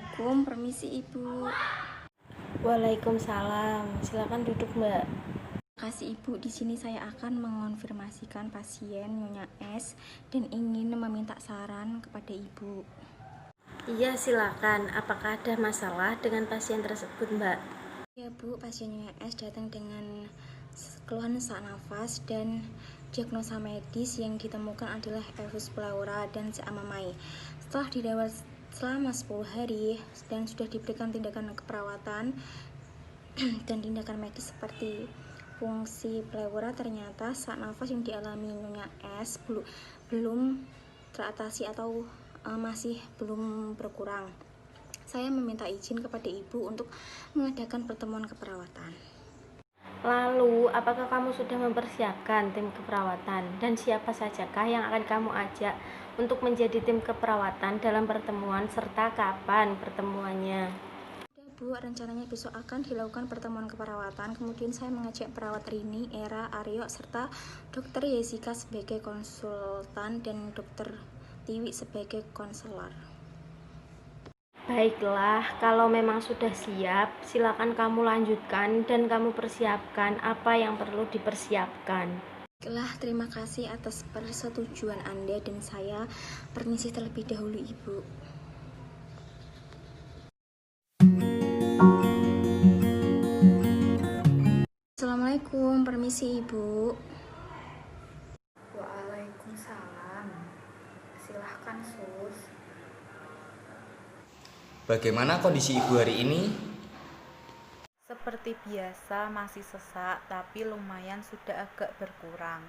Assalamualaikum, permisi Ibu. Waalaikumsalam, silakan duduk Mbak. Kasih Ibu, di sini saya akan mengonfirmasikan pasien Nyonya S dan ingin meminta saran kepada Ibu. Iya silakan, apakah ada masalah dengan pasien tersebut Mbak? Ya Bu, pasien Nyonya S datang dengan keluhan sesak nafas dan diagnosa medis yang ditemukan adalah Evus pleura dan Seamamai. Setelah dirawat selama 10 hari dan sudah diberikan tindakan keperawatan dan tindakan medis seperti fungsi pleura, ternyata sesak nafas yang dialami Nyonya S belum teratasi atau masih belum berkurang. Saya meminta izin kepada Ibu untuk mengadakan pertemuan keperawatan. Lalu, apakah kamu sudah mempersiapkan tim keperawatan dan siapa sajakah yang akan kamu ajak untuk menjadi tim keperawatan dalam pertemuan serta kapan pertemuannya? Bu, rencananya besok akan dilakukan pertemuan keperawatan. Kemudian saya mengajak perawat Rini, Era, Aryo, serta Dokter Jessica sebagai konsultan dan Dokter Tiwi sebagai konselor. Baiklah, kalau memang sudah siap, silakan kamu lanjutkan dan kamu persiapkan apa yang perlu dipersiapkan. Baiklah, terima kasih atas persetujuan Anda dan saya permisi terlebih dahulu Ibu. Assalamualaikum, permisi Ibu. Waalaikumsalam. Silahkan, Sus. Bagaimana kondisi Ibu hari ini? Seperti biasa masih sesak, tapi lumayan sudah agak berkurang.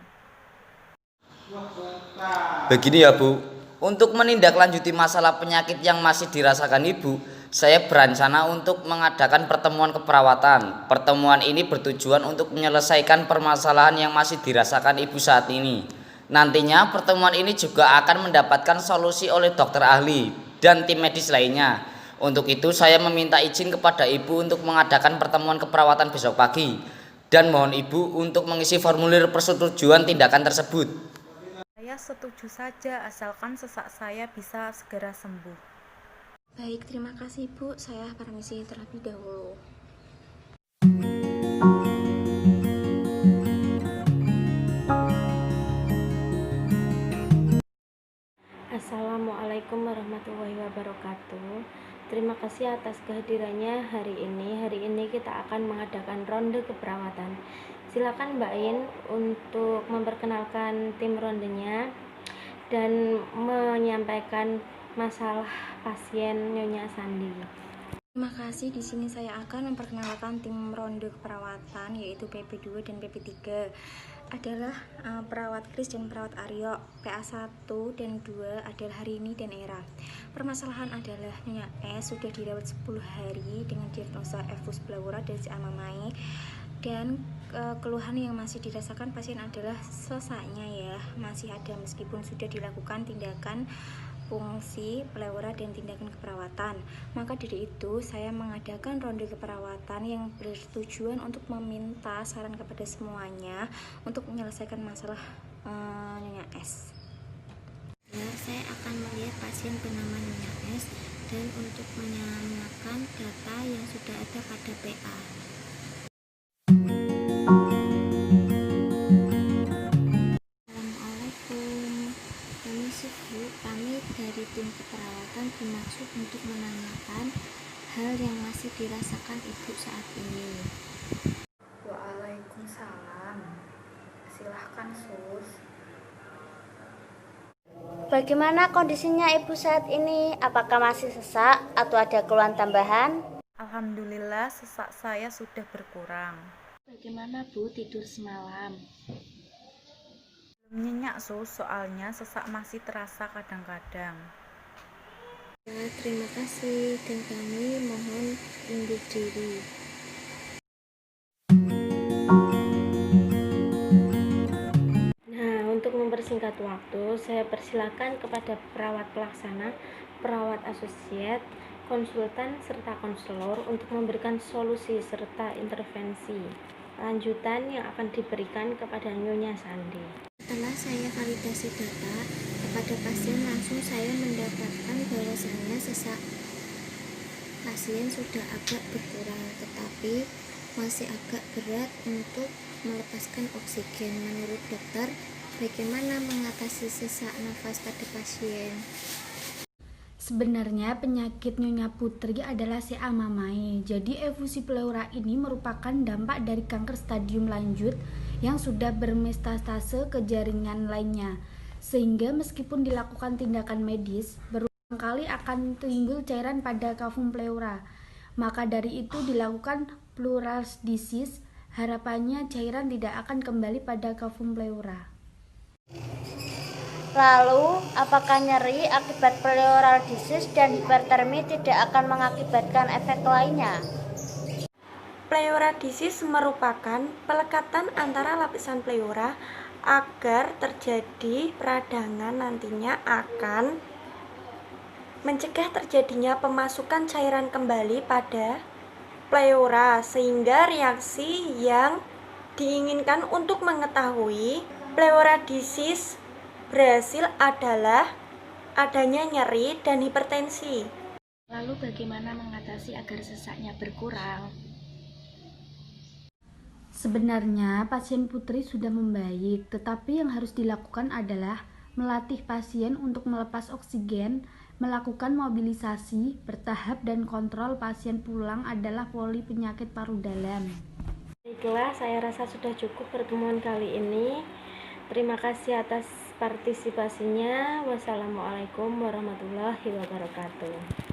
Begini ya Bu, untuk menindaklanjuti masalah penyakit yang masih dirasakan Ibu, saya berencana untuk mengadakan pertemuan keperawatan. Pertemuan ini bertujuan untuk menyelesaikan permasalahan yang masih dirasakan Ibu saat ini. Nantinya pertemuan ini juga akan mendapatkan solusi oleh dokter ahli dan tim medis lainnya. Untuk itu saya meminta izin kepada Ibu untuk mengadakan pertemuan keperawatan besok pagi. Dan mohon Ibu untuk mengisi formulir persetujuan tindakan tersebut. Saya setuju saja, asalkan sesak saya bisa segera sembuh. Baik, terima kasih Bu. Saya permisi terlebih dahulu. Assalamualaikum warahmatullahi wabarakatuh. Terima kasih atas kehadirannya hari ini. Hari ini kita akan mengadakan ronde keperawatan. Silakan Mbak In untuk memperkenalkan tim rondenya dan menyampaikan masalah pasien Nyonya Sandi. Terima kasih. Di sini saya akan memperkenalkan tim ronde keperawatan yaitu PP2 dan PP3. Adalah perawat Kris dan perawat Aryo. PA1 dan 2 adalah Rini dan Era. Permasalahan adalah Nyonya S sudah dirawat 10 hari dengan diagnosa Evus pleura dan Seamamai. Dan keluhan yang masih dirasakan pasien adalah sesaknya ya, masih ada meskipun sudah dilakukan tindakan fungsi pleura dan tindakan keperawatan. Maka dari itu saya mengadakan ronde keperawatan yang bertujuan untuk meminta saran kepada semuanya untuk menyelesaikan masalah Nyonya S. Ya, saya akan melihat pasien bernama Nyonya S dan untuk menyamakan data yang sudah ada pada PA. Kami dari tim keperawatan bermaksud untuk menanyakan hal yang masih dirasakan Ibu saat ini. Waalaikumsalam. Silahkan, Sus. Bagaimana kondisinya Ibu saat ini? Apakah masih sesak atau ada keluhan tambahan? Alhamdulillah sesak saya sudah berkurang. Bagaimana Bu tidur semalam? Belum nyenyak, Sus, soalnya sesak masih terasa kadang-kadang. Ya, terima kasih dan kami mohon undur diri. Nah, untuk mempersingkat waktu, saya persilakan kepada perawat pelaksana, perawat asosiat, konsultan, serta konselor untuk memberikan solusi serta intervensi lanjutan yang akan diberikan kepada Nyonya Sandi. Setelah saya validasi data kepada pasien, langsung saya mendapatkan bahwasannya sesak pasien sudah agak berkurang, tetapi masih agak berat untuk melepaskan oksigen. Menurut dokter, bagaimana mengatasi sesak nafas pada pasien? Sebenarnya penyakit Nyonya Putri adalah CA Mamae. Jadi efusi pleura ini merupakan dampak dari kanker stadium lanjut yang sudah bermetastase ke jaringan lainnya. Sehingga meskipun dilakukan tindakan medis, berulang kali akan timbul cairan pada kavum pleura. Maka dari itu dilakukan pleural disease, harapannya cairan tidak akan kembali pada kavum pleura. Lalu, apakah nyeri akibat pleural disease dan hipertermi tidak akan mengakibatkan efek lainnya? Pleura disease merupakan pelekatan antara lapisan pleura agar terjadi peradangan nantinya akan mencegah terjadinya pemasukan cairan kembali pada pleura, sehingga reaksi yang diinginkan untuk mengetahui pleura disease berhasil adalah adanya nyeri dan hipertensi. Lalu bagaimana mengatasi agar sesaknya berkurang? Sebenarnya pasien Putri sudah membaik, tetapi yang harus dilakukan adalah melatih pasien untuk melepas oksigen, melakukan mobilisasi bertahap dan kontrol pasien pulang adalah poli penyakit paru dalam. Baiklah, saya rasa sudah cukup pertemuan kali ini. Terima kasih atas partisipasinya. Wassalamualaikum warahmatullahi wabarakatuh.